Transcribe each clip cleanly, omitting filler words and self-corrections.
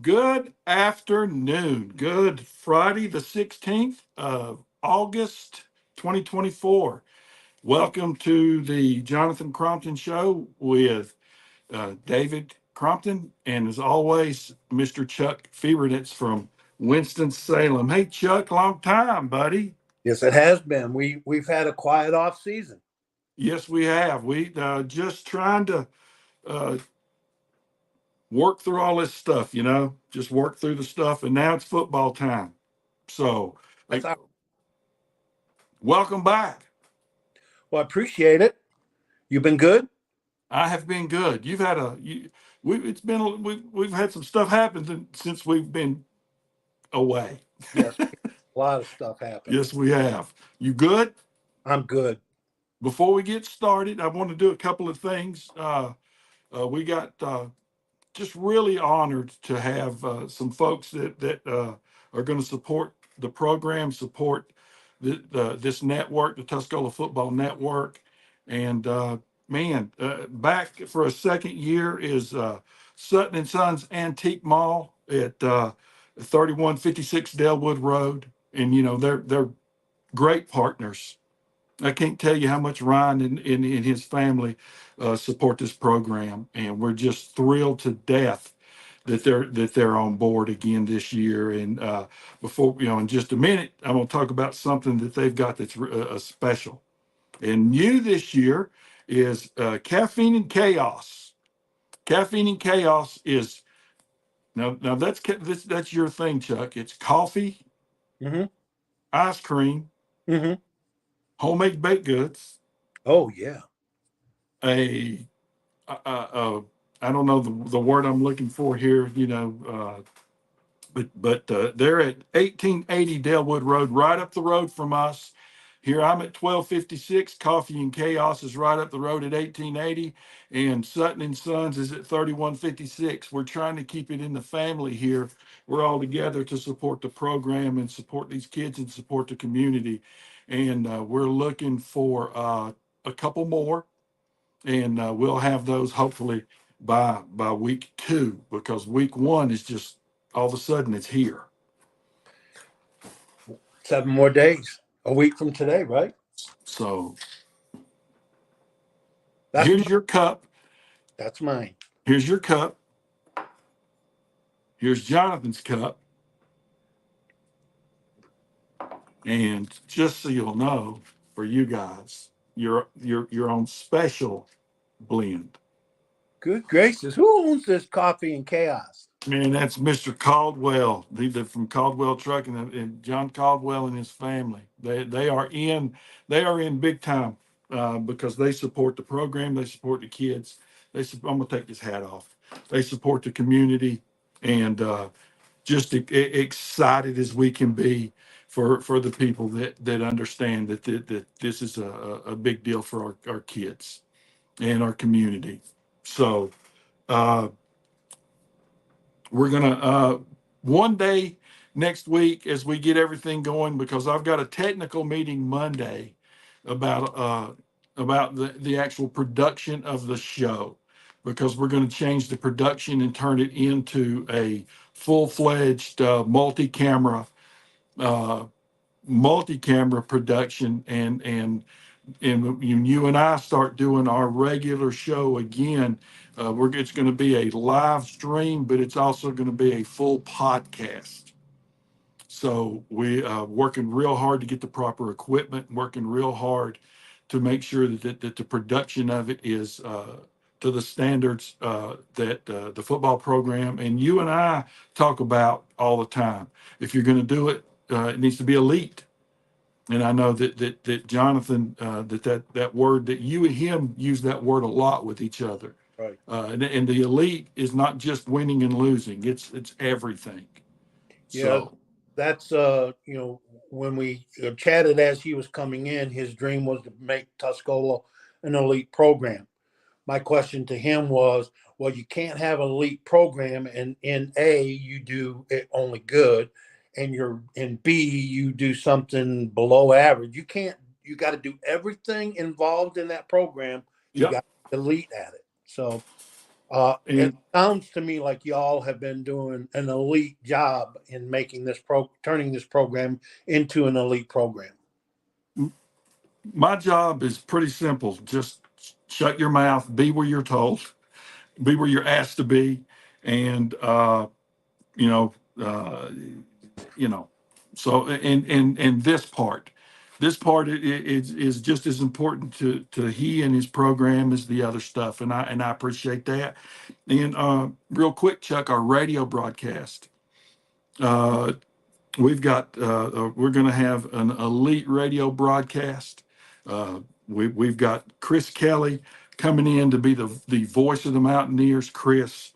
Good afternoon. Good Friday, the 16th of August, 2024. Welcome to the Jonathan Crompton Show with David Crompton and, as always, Mr. Chuck Fevernitz from Winston-Salem. Hey, Chuck, long time, buddy. Yes, it has been. We've had a quiet off season. Yes, we have. We just trying to uh, work through all this stuff, just work through the stuff. And now it's football time. So, That's like, our, welcome back. well, I appreciate it. You've been good. I have been good. You've had we've had some stuff happen since we've been away. Yes, a lot of stuff happened. Yes, we have. You good? I'm good. Before we get started, I want to do a couple of things. We got just really honored to have some folks that are going to support the program, support this network, the Tuscola Football Network, and back for a second year is Sutton and Sons Antique Mall at 3156 Delwood Road, and they're great partners. I can't tell you how much Ryan and his family support this program, and we're just thrilled to death that they're on board again this year. And before in just a minute, I'm going to talk about something that they've got that's special and new this year is Caffeine and Chaos. Caffeine and Chaos is now that's your thing, Chuck. It's coffee, Mm-hmm. ice cream, Mm-hmm. homemade baked goods, Oh yeah. a I don't know the word I'm looking for here, but they're at 1880 Delwood Road, right up the road from us. Here I'm at 1256. Coffee and Chaos is right up the road at 1880, and Sutton and Sons is at 3156. We're trying to keep it in the family here. We're all together to support the program and support these kids and support the community. And we're looking for a couple more, and we'll have those hopefully by week 2, because week 1 is just all of a sudden it's here. 7 more days. A week from today, right? So That's here's your cup. that's mine. Here's your cup. Here's Jonathan's cup. And just so you'll know, for you guys, your own special blend. Good gracious. Who owns this coffee and chaos? Man, that's Mr. Caldwell. They're from Caldwell Trucking, and John Caldwell and his family. They are in big time because they support the program. They support the kids. I'm gonna take this hat off. They support the community, and just excited as we can be for the people that understand that this is a big deal for our kids and our community. So. Uh, We're gonna one day next week as we get everything going, because I've got a technical meeting Monday about the actual production of the show, because we're going to change the production and turn it into a full-fledged uh, multi-camera production, and when you and I start doing our regular show again, it's going to be a live stream, but it's also going to be a full podcast. So we working real hard to get the proper equipment, working real hard to make sure that the production of it is to the standards that the football program and you and I talk about all the time. If you're going to do it, it needs to be elite. And I know that Jonathan, that word that you and him use that word a lot with each other. Right. And the elite is not just winning and losing; it's everything. Yeah, So that's when we chatted as he was coming in, his dream was to make Tuscola an elite program. My question to him was, well, you can't have an elite program and in A you do it only good, and you're in B you do something below average. You can't. You got to do everything involved in that program. You yep, got to be elite at it. So It And sounds to me like y'all have been doing an elite job in making turning this program into an elite program. my job is pretty simple. Just shut your mouth, be where you're told, be where you're asked to be, and you know, uh, you know. So, and this part is just as important to he and his program as the other stuff, and I appreciate that. And real quick, Chuck, our radio broadcast. Uh, we're going to have an elite radio broadcast. We've got Chris Kelly coming in to be the voice of the Mountaineers. Chris,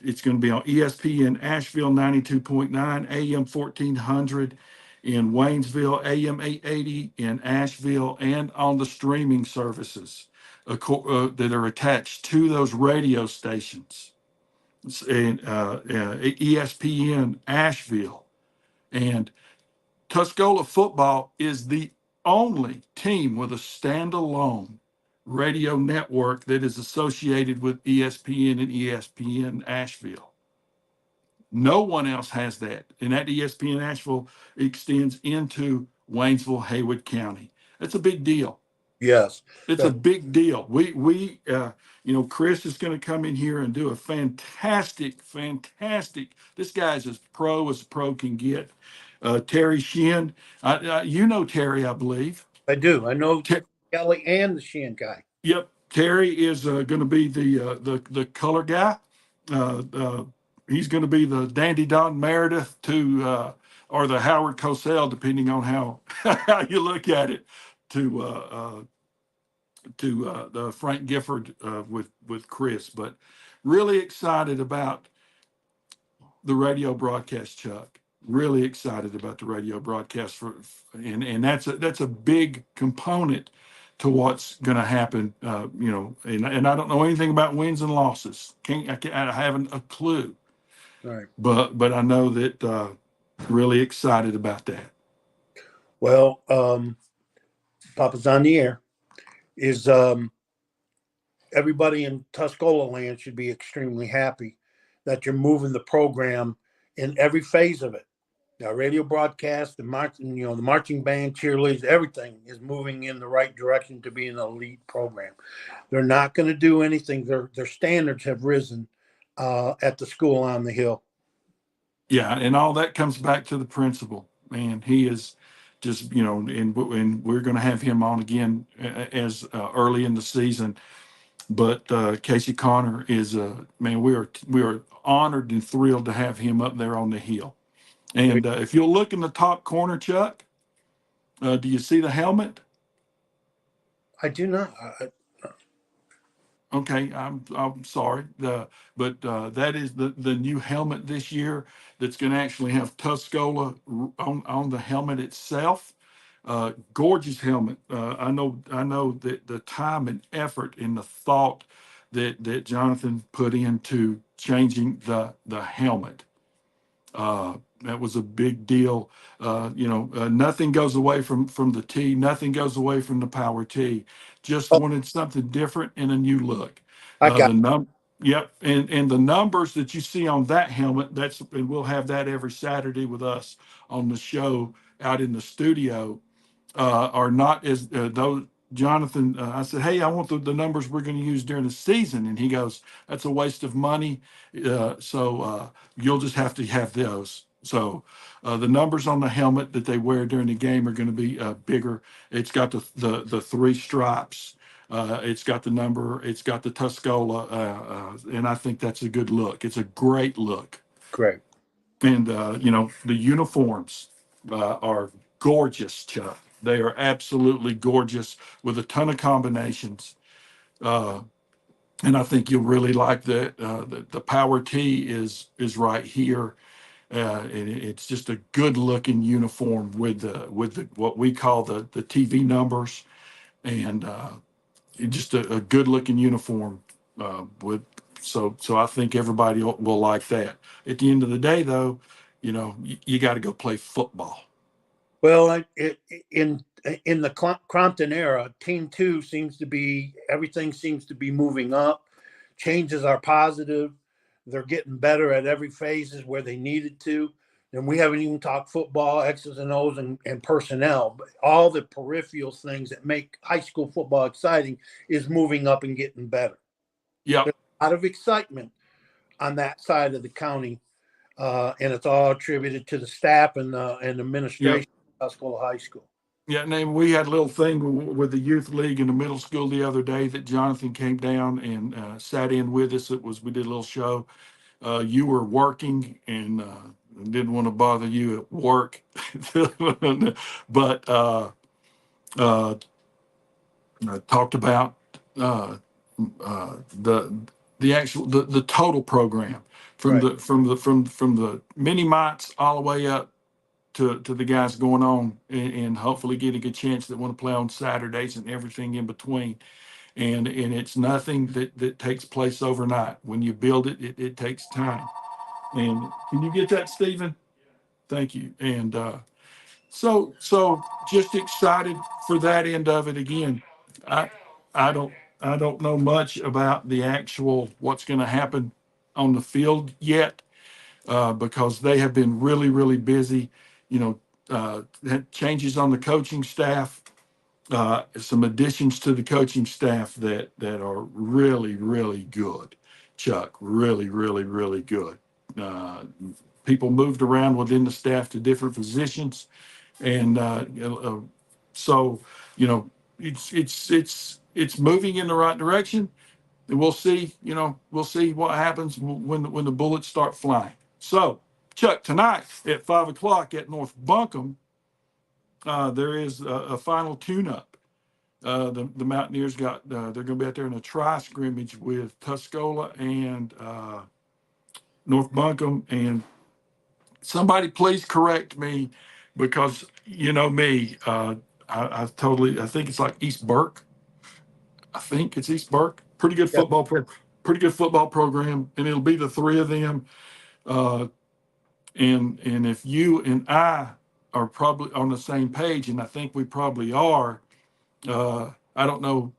it's going to be on ESPN Asheville 92.9 AM 1400 in Waynesville, AM 880 in Asheville, and on the streaming services that are attached to those radio stations. And ESPN Asheville. And Tuscola football is the only team with a standalone radio network that is associated with ESPN and ESPN Asheville. No one else has that. And that ESPN Asheville extends into Waynesville, Haywood County. That's a big deal. Yes, It's a big deal. Chris is going to come in here and do a fantastic. This guy's as pro can get. Terry Sheehan, you know Terry, I believe. I do. I know Te- Kelly and the Sheehan guy. yep, Terry is going to be the color guy. Uh, uh, he's going to be the Dandy Don Meredith or the Howard Cosell, depending on how how you look at it, to the Frank Gifford with Chris. But really excited about the radio broadcast, Chuck. Really excited about the radio broadcast and that's a big component to what's going to happen. And I don't know anything about wins and losses. I haven't a clue. Right. But I know that really excited about that. Well, Papa's on the air. Is everybody in Tuscola land should be extremely happy that you're moving the program in every phase of it. Our radio broadcast, the marching band, cheerleaders, everything is moving in the right direction to be an elite program. They're not going to do anything. Their standards have risen at the school on the hill. Yeah, and all that comes back to the principal. Man, he is just and we're going to have him on again as early in the season. But Casey Connor is man. We are honored and thrilled to have him up there on the hill. And if you'll look in the top corner, Chuck, do you see the helmet? I do not. Okay, I'm sorry. That is the new helmet this year. That's going to actually have Tuscola on the helmet itself. Gorgeous helmet. I know that the time and effort and the thought that Jonathan put into changing the helmet. That was a big deal. Nothing goes away from the T. Nothing goes away from the Power T. Just Oh, wanted something different and a new look. I Uh, got. the num, yep, and the numbers that you see on that helmet. And we'll have that every Saturday with us on the show out in the studio. Are not as those. Jonathan, I said, hey, I want the numbers we're going to use during the season. And he goes, that's a waste of money. So you'll just have to have those. So the numbers on the helmet that they wear during the game are going to be bigger. It's got the three stripes. It's got the number. It's got the Tuscola. And I think that's a good look. It's a great look. Great. And, the uniforms are gorgeous, Chuck. They are absolutely gorgeous with a ton of combinations. Uh, and I think you'll really like the Power T is right here. And it's just a good looking uniform with the what we call the TV numbers and just a good looking uniform with so I think everybody will like that. At the end of the day, though, you got to go play football. Well, in the Crompton era, Team Two seems to be everything seems to be moving up. changes are positive. They're getting better at every phases where they needed to. And we haven't even talked football, X's and O's, and personnel, but all the peripheral things that make high school football exciting is moving up and getting better. Yep. There's a lot of excitement on that side of the county, and it's all attributed to the staff and administration of Tuscola High School. Yeah, and we had a little thing with the youth league in the middle school the other day that Jonathan came down and sat in with us. We did a little show. You were working and didn't want to bother you at work, but talked about the actual the total program from Right. the mini mites all the way up to the guys going on and hopefully getting a chance that want to play on Saturdays and everything in between. And it's nothing that takes place overnight. When you build it, it takes time. And can you get that, Stephen? Thank you. And so just excited for that end of it. Again, I I don't I don't know much about the actual what's going to happen on the field yet because they have been really busy. You know, changes on the coaching staff, some additions to the coaching staff that are really good. Chuck, really good. Uh, People moved around within the staff to different positions, and so you know it's moving in the right direction, and we'll see. We'll see what happens when the bullets start flying. So, Chuck, tonight at 5 o'clock at North Buncombe, there is a final tune-up. The Mountaineers they're going to be out there in a tri scrimmage with Tuscola and North Buncombe. And somebody please correct me because you know me. I think it's like East Burke. I think it's East Burke. Yeah. Pretty good football program, and it'll be the three of them. Uh, and if you and I are probably on the same page, and I think we probably are, I don't know.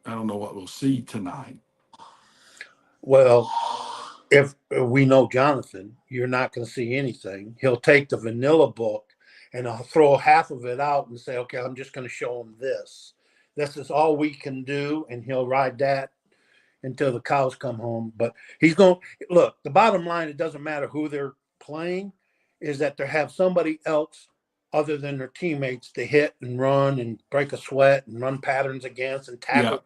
I don't know what we'll see tonight. Well, if we know Jonathan, you're not going to see anything. He'll take the vanilla book and I'll throw half of it out and say, okay, I'm just going to show him this. This is all we can do. And he'll ride that until the cows come home. But he's going to look, the bottom line, it doesn't matter who they're playing, is that they have somebody else other than their teammates to hit and run and break a sweat and run patterns against and Yeah, tackle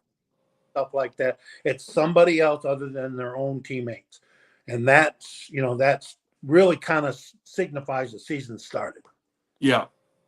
stuff like that. It's somebody else other than their own teammates. And that's really kind of signifies the season started. yeah,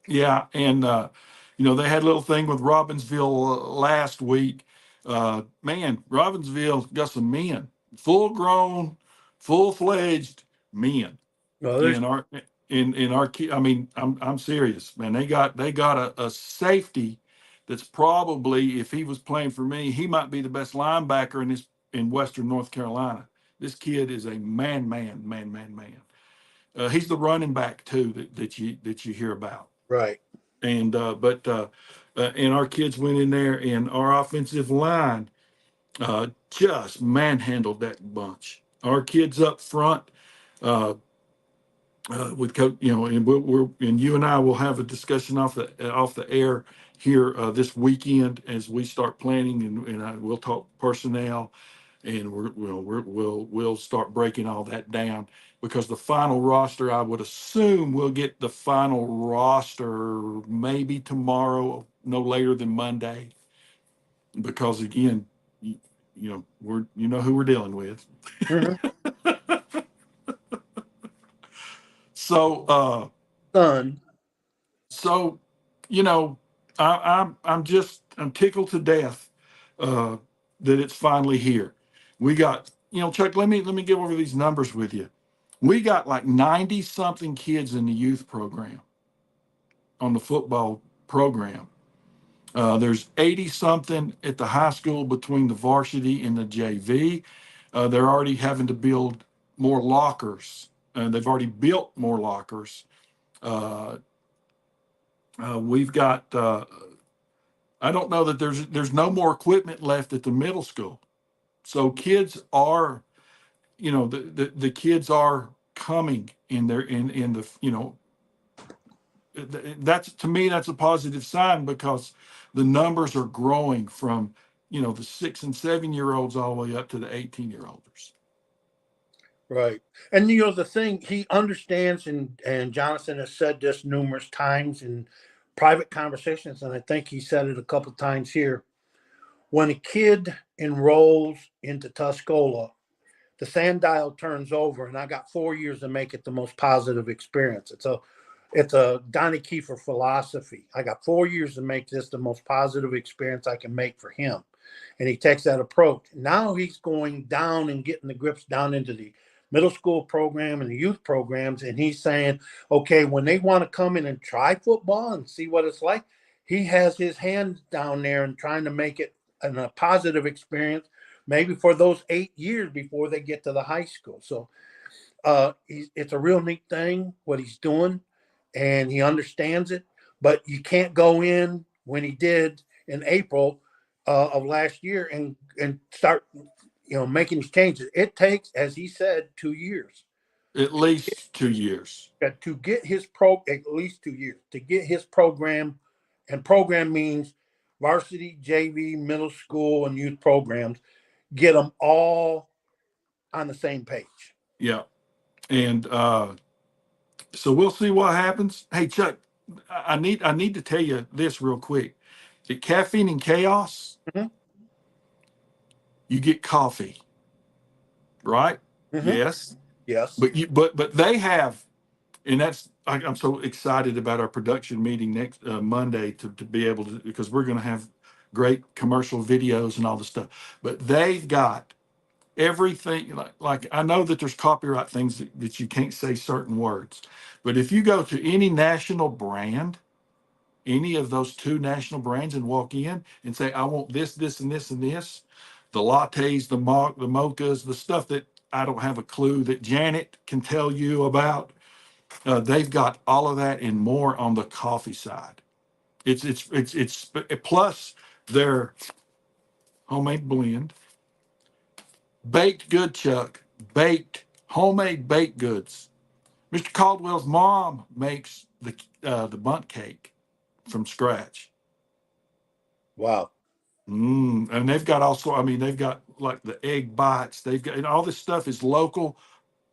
yeah. And they had a little thing with Robbinsville last week. Man, Robbinsville got some men, full grown, full fledged men. Well, there's in our in our I mean, I'm serious, man. They got a safety that's probably, if he was playing for me, he might be the best linebacker in Western North Carolina. This kid is a man. He's the running back too that you hear about. right. And and our kids went in there, and our offensive line just manhandled that bunch. Our kids up front. Uh, with coach, and and you and I will have a discussion off the air here this weekend as we start planning, and we'll talk personnel, and we'll start breaking all that down because the final roster, I would assume we'll get the final roster maybe tomorrow, no later than Monday, because again, you know who we're dealing with. Mhm. So. Son, So, I'm tickled to death uh, that it's finally here. We got, Chuck. Let me go over these numbers with you. We got like 90 something kids in the youth program on the football program. There's 80 something at the high school between the varsity and the JV. They're already having to build more lockers. They've already built more lockers. We've got I don't know that there's no more equipment left at the middle school. So kids are, the kids are coming in there in the, that's, to me, that's a positive sign, because the numbers are growing from, the 6 and 7 year olds all the way up to the 18-year-olds. Right. And the thing he understands, and Jonathan has said this numerous times in private conversations, and I think he said it a couple of times here. When a kid enrolls into Tuscola, the sand dial turns over, and I got 4 years to make it the most positive experience. It's a Donnie Kiefer philosophy. I got 4 years to make this the most positive experience I can make for him. And he takes that approach. Now he's going down and getting the grips down into the middle school program and the youth programs. And he's saying, okay, when they want to come in and try football and see what it's like, he has his hands down there and trying to make it a positive experience, maybe for those 8 years before they get to the high school. So it's a real neat thing what he's doing, and he understands it. But you can't go in when he did in April of last year and start making these changes. It takes, as he said, 2 years. At least 2 years. To get his at least 2 years to get his program, and program means varsity, JV, middle school, and youth programs. Get them all on the same page. Yeah. And so we'll see what happens. Hey, Chuck, I need to tell you this real quick. At Caffeine and Chaos, Mm-hmm. you get coffee, right? Mm-hmm. Yes. Yes. But they have, and I'm so excited about our production meeting next Monday to be able to, because we're going to have great commercial videos and all this stuff. But they've got everything, like I know that there's copyright things that you can't say certain words, but if you go to any national brand, any of those 2 national brands, and walk in and say, I want this, this, and this, and this, the lattes, the mochas, the stuff that I don't have a clue that Janet can tell you about, they've got all of that and more on the coffee side. It's plus their homemade blend, baked good, Chuck, homemade baked goods. Mr. Caldwell's mom makes the bundt cake from scratch. Wow. And they've got also, they've got like the egg bites. They've got, and all this stuff is local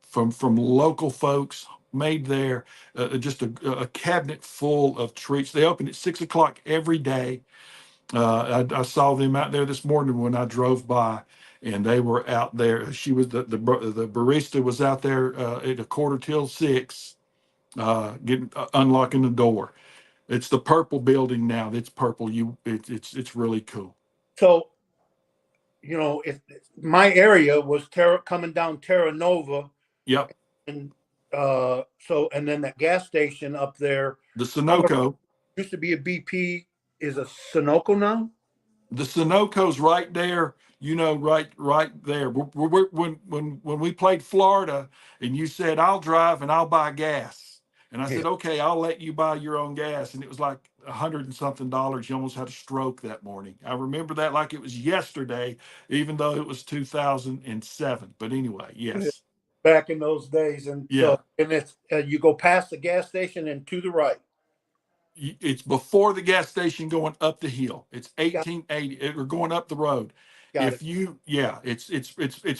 from local folks, made there. Just a cabinet full of treats. They open at 6 o'clock every day. I saw them out there this morning when I drove by, and they were out there. She was the barista was out there at 5:45, getting unlocking the door. It's the purple building now. It's purple. It's really cool. So, if my area was coming down Terra Nova, Yep. and and then that gas station up there, The Sunoco. used to be a BP, is a Sunoco now. The Sunoco's right there. Right there. When we played Florida, and you said, I'll drive and I'll buy gas, and I said, okay, I'll let you buy your own gas, and it was like $100 and something. You almost had a stroke that morning. I remember that like it was yesterday, even though it was 2007. But anyway, yes. Back in those days, and Yeah. and it's you go past the gas station and to the right. It's before the gas station going up the hill. It's 1880 or going up the road. It's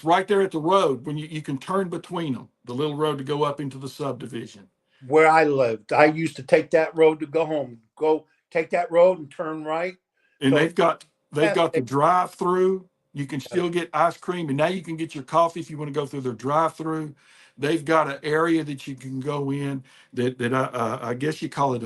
right there at the road when you can turn between them, the little road to go up into the subdivision. Where I lived, I used to take that road to go home. Go take that road and turn right. And they've got the drive-through. You can still get ice cream, and now you can get your coffee if you want to go through their drive-through. They've got an area that you can go in that I guess you call it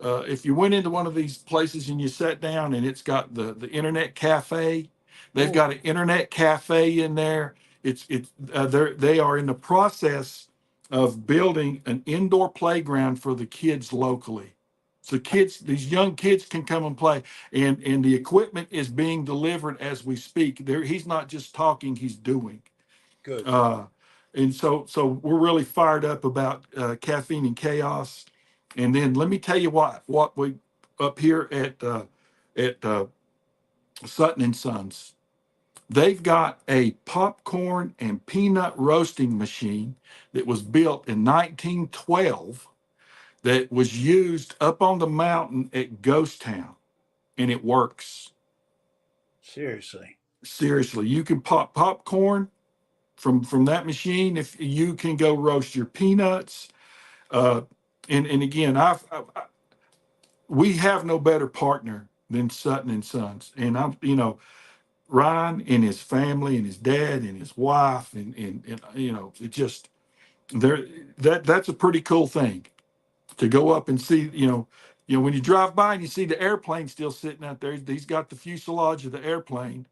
if you went into one of these places and you sat down and it's got the internet cafe. They've got an internet cafe in there. They are in the process of building an indoor playground for the kids locally. So these young kids can come and play, and the equipment is being delivered as we speak. He's not just talking; he's doing. Good. And so we're really fired up about Caffeine and Chaos. And then let me tell you what we up here at at Sutton and Sons. They've got a popcorn and peanut roasting machine that was built in 1912 that was used up on the mountain at Ghost Town, and it works. Seriously. Seriously, you can pop popcorn from that machine. If you can go roast your peanuts, uh, and again, we have no better partner than Sutton and Sons, and I'm Ryan and his family and his dad and his wife and it just there that's a pretty cool thing to go up and see. When you drive by and you see the airplane still sitting out there. He's got the fuselage of the airplane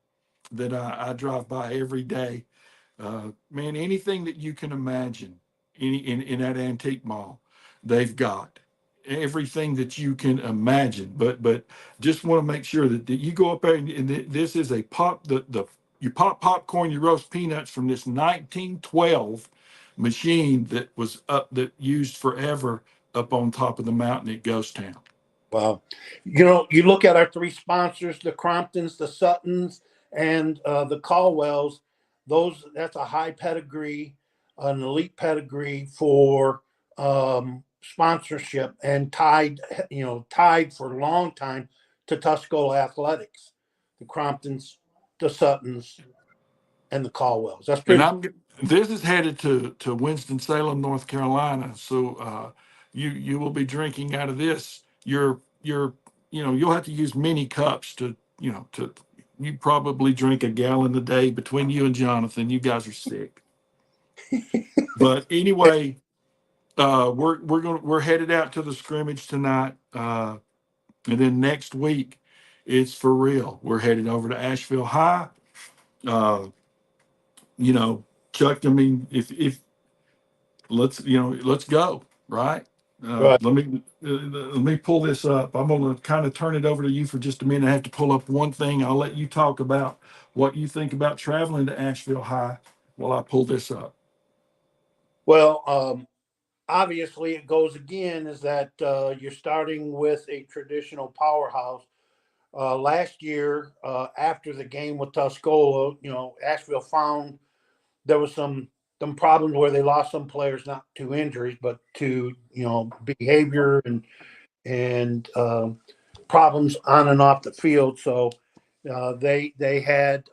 that I drive by every day. Man, anything that you can imagine in that antique mall, they've got everything that you can imagine. But just want to make sure that you go up there and this is a pop the you pop popcorn, you roast peanuts from this 1912 machine that was up that used forever up on top of the mountain at Ghost Town. Wow. You look at our three sponsors, the Cromptons, the Suttons, and the Caldwells. That's a high pedigree, an elite pedigree for sponsorship, and tied for a long time to Tuscola athletics. The Cromptons, the Suttons, and the Caldwells. That's And pretty. this is headed to Winston-Salem, North Carolina. So you will be drinking out of this. You'll have to use mini cups to you probably drink a gallon a day between you and Jonathan. You guys are sick. But anyway, we're headed out to the scrimmage tonight, and then next week it's for real. We're headed over to Asheville High. Uh, Chuck. I mean, if let's go, right? Right. Let me pull this up. I'm going to kind of turn it over to you for just a minute. I have to pull up one thing. I'll let you talk about what you think about traveling to Asheville High while I pull this up. Well, obviously, it goes again is that you're starting with a traditional powerhouse. Last year, after the game with Tuscola, Asheville found there was some problems where they lost some players, not to injuries, but to behavior and problems on and off the field. So they had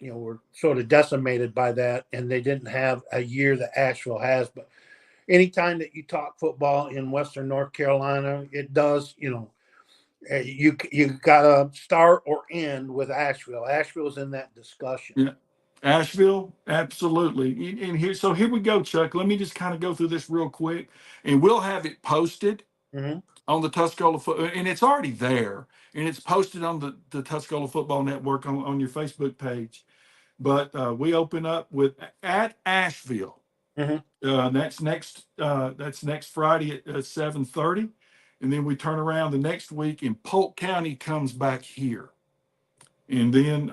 were sort of decimated by that, and they didn't have a year that Asheville has. But anytime that you talk football in Western North Carolina, it does. You gotta start or end with Asheville. Asheville's in that discussion. Yeah, Asheville, absolutely. And here we go, Chuck. Let me just kind of go through this real quick, and we'll have it posted Mm-hmm. on the Tuscola foot, and it's already there, and it's posted on the Tuscola Football Network on your Facebook page. But we open up with at Asheville. Mm-hmm. That's next Friday at 7:30, and then we turn around the next week, and Polk County comes back here, and then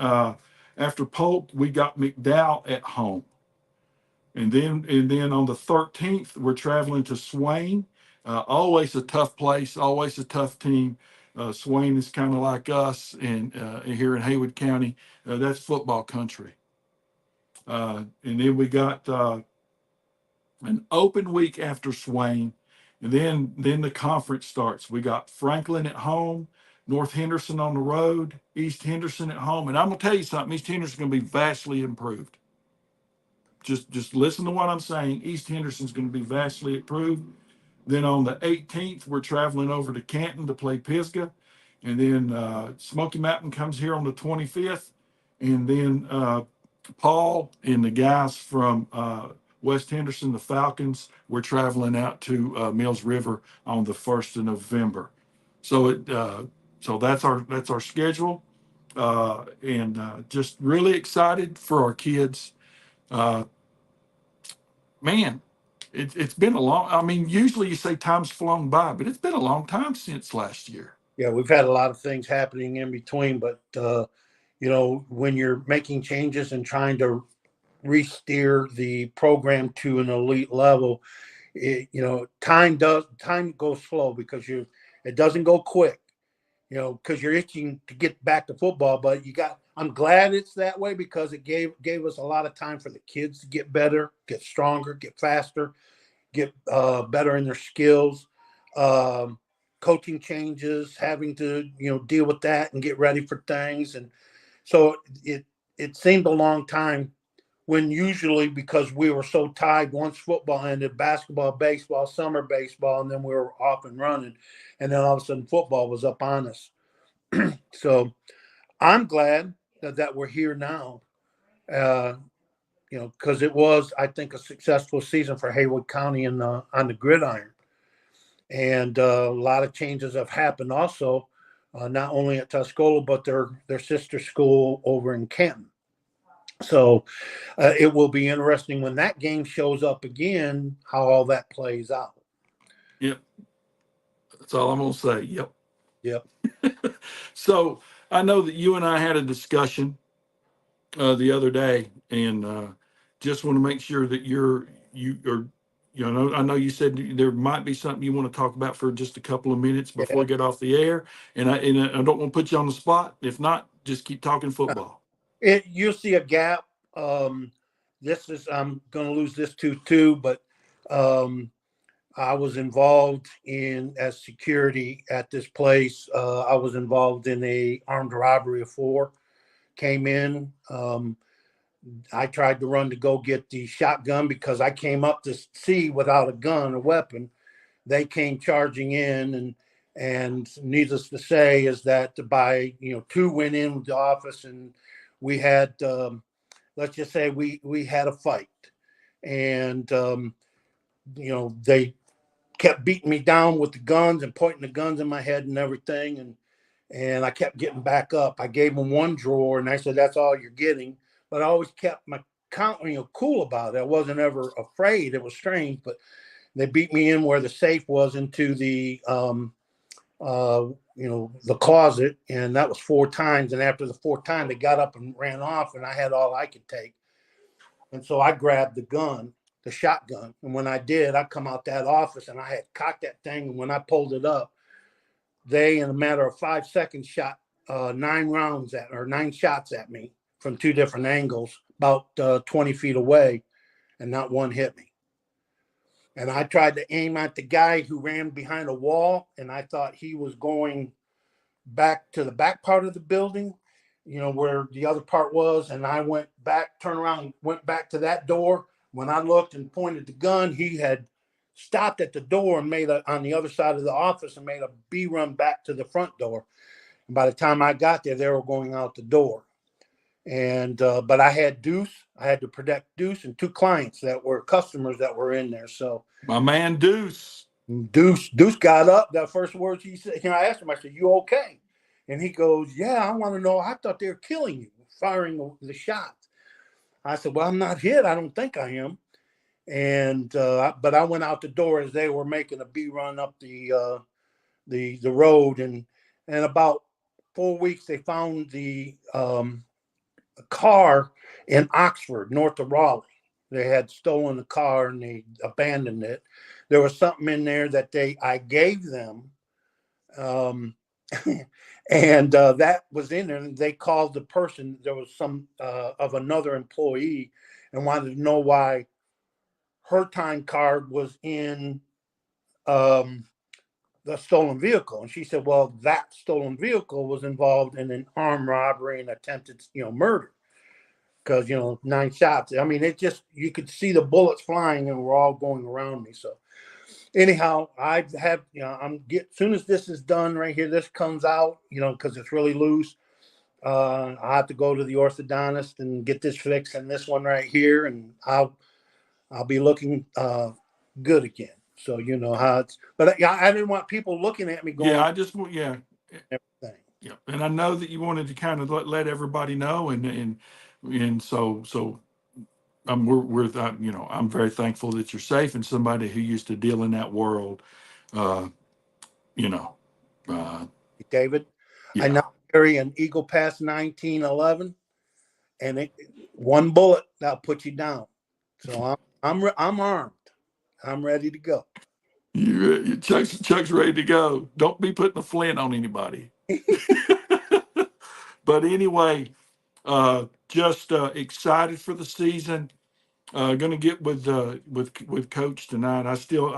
after Polk we got McDowell at home, and then on the 13th we're traveling to Swain. Always a tough place, always a tough team. Swain is kind of like us, and here in Haywood County, that's football country. And then we got an open week after Swain, and then the conference starts. We got Franklin at home, North Henderson on the road, East Henderson at home, and I'm gonna tell you something. East Henderson's gonna be vastly improved. Just listen to what I'm saying. East Henderson's gonna be vastly improved. Then on the 18th, we're traveling over to Canton to play Pisgah, and then Smoky Mountain comes here on the 25th, and then Paul and the guys from West Henderson, the Falcons, we're traveling out to Mills River on the 1st of November. So that's our schedule, and just really excited for our kids. Uh, Man, it's been a long. I mean, usually you say time's flown by, but it's been a long time since last year. Yeah, we've had a lot of things happening in between, but when you're making changes and trying to re-steer the program to an elite level, time goes slow because it doesn't go quick. you know, because you're itching to get back to football. But I'm glad it's that way because it gave us a lot of time for the kids to get better, get stronger, get faster, get better in their skills. Um, Coaching changes, having to, you know, deal with that and get ready for things. And so it seemed a long time when usually because we were so tied once football ended, basketball, baseball, summer baseball, and then we were off and running. And then all of a sudden football was up on us. So I'm glad that we're here now, you know, because it was, I think, a successful season for Haywood County on the gridiron. And a lot of changes have happened also, not only at Tuscola, but their sister school over in Canton. So it will be interesting when that game shows up again, how all that plays out. Yep. That's all I'm going to say. Yep. Yep. So I know that you and I had a discussion the other day, and just want to make sure that you are, you know, I know you said there might be something you want to talk about for just a couple of minutes before Yeah. we get off the air, and I don't want to put you on the spot. If not, just keep talking football. You'll see a gap. This is I'm going to lose this too, but I was involved in as security at this place. I was involved in a armed robbery of 4. Came in. I tried to run to go get the shotgun because I came up to see without a gun, a weapon. They came charging in, and needless to say is that by 2 went in the office, and we had let's just say we had a fight, and they kept beating me down with the guns and pointing the guns in my head and everything, and I kept getting back up. I gave them one drawer, and I said, "That's all you're getting." But I always kept my cool about it. I wasn't ever afraid. It was strange, but they beat me in where the safe was into the the closet, and that was 4 times. And after the 4th time, they got up and ran off, and I had all I could take. And so I grabbed the gun, the shotgun, and when I did, I come out that office and I had cocked that thing. And when I pulled it up, they, in a matter of 5 seconds, shot 9 shots at me from 2 different angles, about 20 feet away, and not one hit me. And I tried to aim at the guy who ran behind a wall, and I thought he was going back to the back part of the building, where the other part was. And I went back, turned around, went back to that door. When I looked and pointed the gun, he had stopped at the door and on the other side of the office and made a B run back to the front door. And by the time I got there, they were going out the door. And but I had Deuce. I had to protect Deuce and 2 clients that were customers that were in there. So My man Deuce. Deuce got up. The first words he said, I asked him, I said, "You okay?" And he goes, "Yeah, I want to know. I thought they were killing you, firing the shots." I said, "Well, I'm not hit. I don't think I am." And but I went out the door as they were making a B run up the road, and about 4 weeks they found the car in Oxford, north of Raleigh. They had stolen the car and they abandoned it. There was something in there that I gave them, and that was in there. And they called the person. There was some of another employee, and wanted to know why her time card was in the stolen vehicle. And she said, "Well, that stolen vehicle was involved in an armed robbery and attempted, murder." Because 9 shots. I mean, it just, you could see the bullets flying and we're all going around me. So anyhow, I have, soon as this is done right here, this comes out, because it's really loose. I have to go to the orthodontist and get this fixed, and this one right here, and I'll be looking good again. So you know how it's, but I didn't want people looking at me going, Yeah, I just want, yeah. everything. Yeah, and I know that you wanted to kind of let everybody know, and so I'm very thankful that you're safe, and somebody who used to deal in that world, uh, you know, uh, David, I yeah, now carry an Eagle Pass 1911, and one bullet that'll put you down. So I'm armed. I'm ready to go. Chuck's ready to go. Don't be putting a flint on anybody. But anyway, just excited for the season. Going to get with Coach tonight. I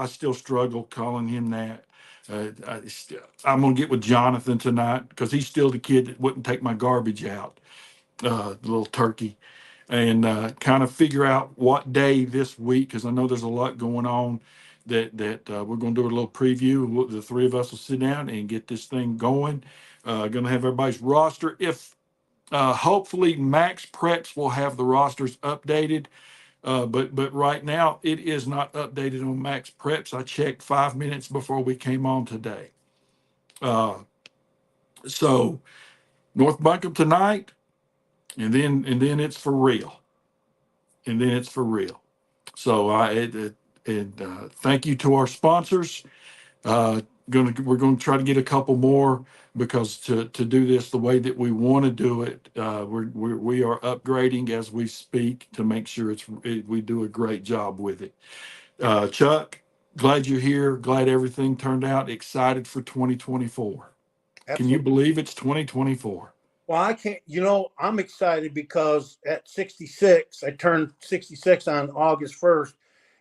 still struggle calling him that. I'm going to get with Jonathan tonight because he's still the kid that wouldn't take my garbage out, the little turkey, and kind of figure out what day this week, because I know there's a lot going on. That we're going to do a little preview. The three of us will sit down and get this thing going. Going to have everybody's roster. If hopefully Max Preps will have the rosters updated. But right now it is not updated on Max Preps. I checked 5 minutes before we came on today. Uh, so North Buncombe tonight, and then it's for real, and then it's for real. So thank you to our sponsors. We're going to try to get a couple more, because to do this the way that we want to do it, we are upgrading as we speak to make sure we do a great job with it. Chuck, glad you're here. Glad everything turned out. Excited for 2024. Can you Absolutely. believe it's 2024? Well, I can't, I'm excited because at 66, I turned 66 on August 1st.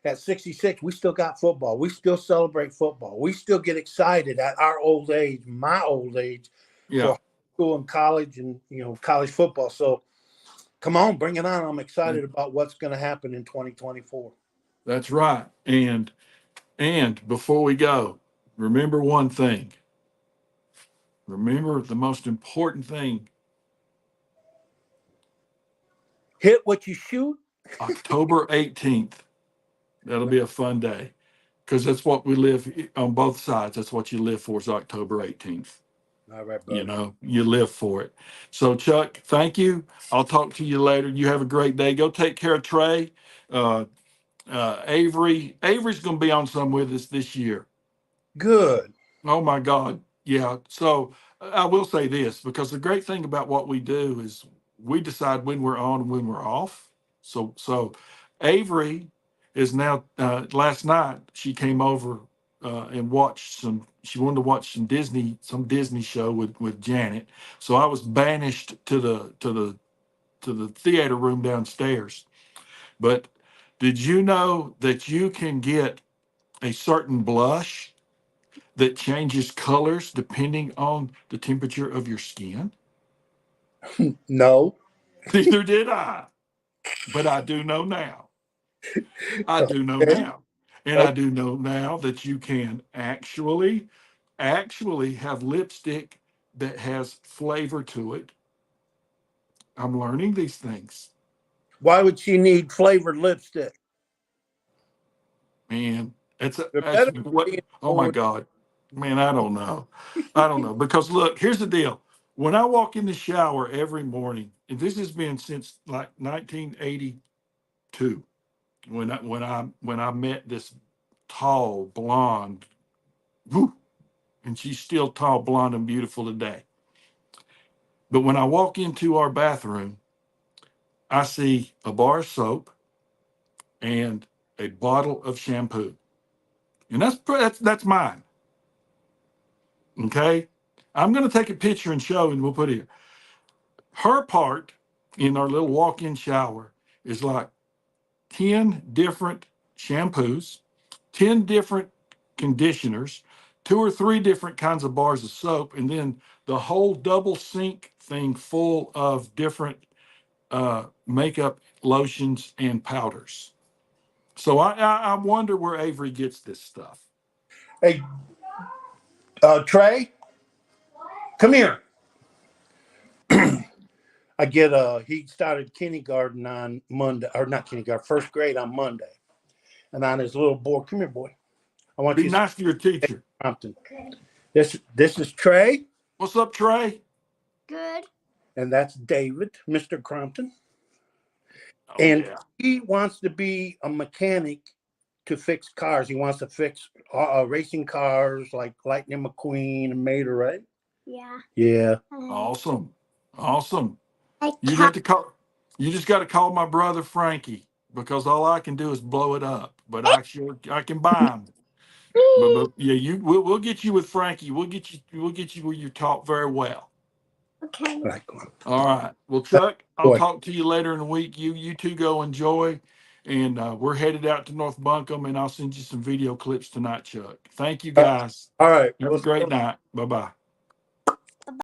At 66, we still got football. We still celebrate football. We still get excited at our old age, my old age, for Yeah, high school and college and, college football. So come on, bring it on. I'm excited about what's going to happen in 2024. that's right. And before we go, remember one thing. Remember the most important thing. Hit what you shoot. October 18th. That'll be a fun day, because that's what we live on both sides. That's what you live for, is October 18th. All right, You brother. know, you live for it. So, Chuck, thank you. I'll talk to you later. You have a great day. Go take care of Trey. Uh, Avery's going to be on some with us this year. Good. Oh my God. Yeah. So I will say this, because the great thing about what we do is we decide when we're on and when we're off. So Avery is now, last night she came over and watched she wanted to watch some Disney show with Janet. So I was banished to the theater room downstairs. But did you know that you can get a certain blush that changes colors depending on the temperature of your skin? No. Neither did I, but I do know now. I do know Okay. now. And I do know now that you can actually have lipstick that has flavor to it. I'm learning these things. Why would she need flavored lipstick? Man, There that's better what, be oh my going. God. Man, I don't know. I don't know. Because look, here's the deal. When I walk in the shower every morning, and this has been since like 1982, when I met this tall blonde, whew, and she's still tall, blonde, and beautiful today. But when I walk into our bathroom, I see a bar of soap and a bottle of shampoo, and that's mine. Okay, I'm going to take a picture and show, and we'll put it here. Her part in our little walk-in shower is like 10 different shampoos, 10 different conditioners, two or three different kinds of bars of soap, and then the whole double sink thing full of different makeup lotions and powders. So I wonder where Avery gets this stuff. Hey, Trey, come here. I get he started kindergarten on Monday, or not kindergarten, first grade on Monday. And on his little board, come here, boy. I want Be you to see nice to your teacher. Crompton. This is Trey, What's up, Trey? Good. and that's David, Mr. Crompton. Oh And yeah. he wants to be a mechanic to fix cars. He wants to fix racing cars like Lightning McQueen and Mater, right? Yeah. Yeah. Awesome. Awesome. I You'd have to call. You just got to call my brother Frankie, because all I can do is blow it up. But I can buy him. But yeah, we'll get you with Frankie. We'll get you where you're taught very well. Okay. Right. All right. Well, Chuck, I'll Boy. talk to you later in the week. You two go enjoy, and we're headed out to North Buncombe, and I'll send you some video clips tonight, Chuck. Thank you, guys. All right. Have a great night. Bye bye.